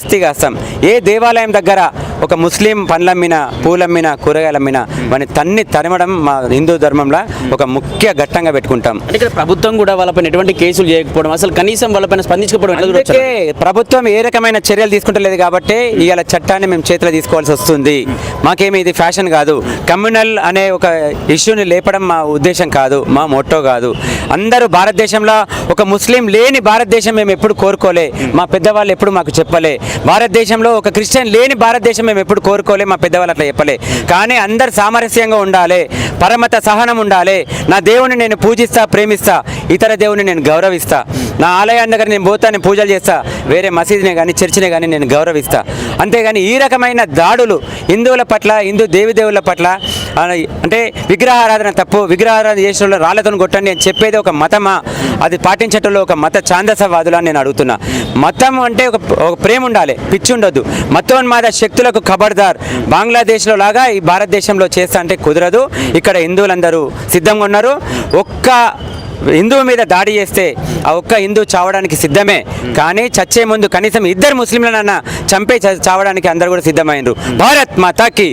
కాస్తాం. ఏ దేవాలయం దగ్గర ఒక ముస్లిం పండ్లమ్మిన పూలమ్మిన కూరగాయలమ్మిన వాని తరిమడం మా హిందూ ధర్మంలో ఒక ముఖ్య ఘట్టంగా పెట్టుకుంటాం. అంటే ఇక్కడ ప్రభుత్వం కూడా వాళ్ళపైన ఎటువంటి కేసులు చేయకపోవడం, అసలు కనీసం వాళ్ళపైన స్పందించకపోవడం ఎట్లా చూడొచ్చు? అందుకే ప్రభుత్వం ఏ రకమైన చర్యలు తీసుకుంటలేదు కాబట్టి ఇవాళ చట్టాన్ని మేము చేతిలో తీసుకోవాల్సి వస్తుంది. మాకేమి ఇది ఫ్యాషన్ కాదు, కమ్యూనల్ అనే ఒక ఇష్యూని లేపడం మా ఉద్దేశం కాదు, మా మోటో కాదు. అందరూ భారతదేశంలో ఒక ముస్లిం లేని భారతదేశం మేము ఎప్పుడు కోరుకోలే, మా పెద్దవాళ్ళు ఎప్పుడు మాకు చెప్పలే. భారతదేశంలో ఒక క్రిస్టియన్ లేని భారతదేశం మేము ఎప్పుడు కోరుకోలే, మా పెద్దవాళ్ళు అట్లా చెప్పలే. కానీ అందరు సామరస్యంగా ఉండాలి, పరమత సహనం ఉండాలి. నా దేవుని నేను పూజిస్తా, ప్రేమిస్తా, ఇతర దేవుని నేను గౌరవిస్తా. నా ఆలయాన్ని దగ్గర నేను పోతా, నేను పూజలు చేస్తా, వేరే మసీదునే కానీ చర్చినే కానీ నేను గౌరవిస్తా. అంతేగాని ఈ రకమైన దాడులు హిందువుల పట్ల, హిందూ దేవిదేవుల పట్ల అంటే విగ్రహారాధన తప్పు, విగ్రహారాధన చేసిన వాళ్ళు రాళ్లతో కొట్టండి అని చెప్పేది ఒక మతమా? అది పాటించటంలో ఒక మత ఛాందసవాదులని నేను అడుగుతున్నా. మతం అంటే ఒక ప్రేమ ఉండాలి, పిచ్చి ఉండొద్దు. మతోన్మాద శక్తులకు ఖబర్దార్. బంగ్లాదేశ్లో లాగా ఈ భారతదేశంలో చేస్తా అంటే కుదరదు. ఇక్కడ హిందువులందరూ సిద్ధంగా ఉన్నారు. ఒక్క హిందువు మీద దాడి చేస్తే ఆ ఒక్క హిందూ చావడానికి సిద్ధమే, కానీ చచ్చే ముందు కనీసం ఇద్దరు ముస్లింలనన్నా చంపే చావడానికి అందరూ కూడా సిద్ధమైనరు. భారత్ మాతాకి.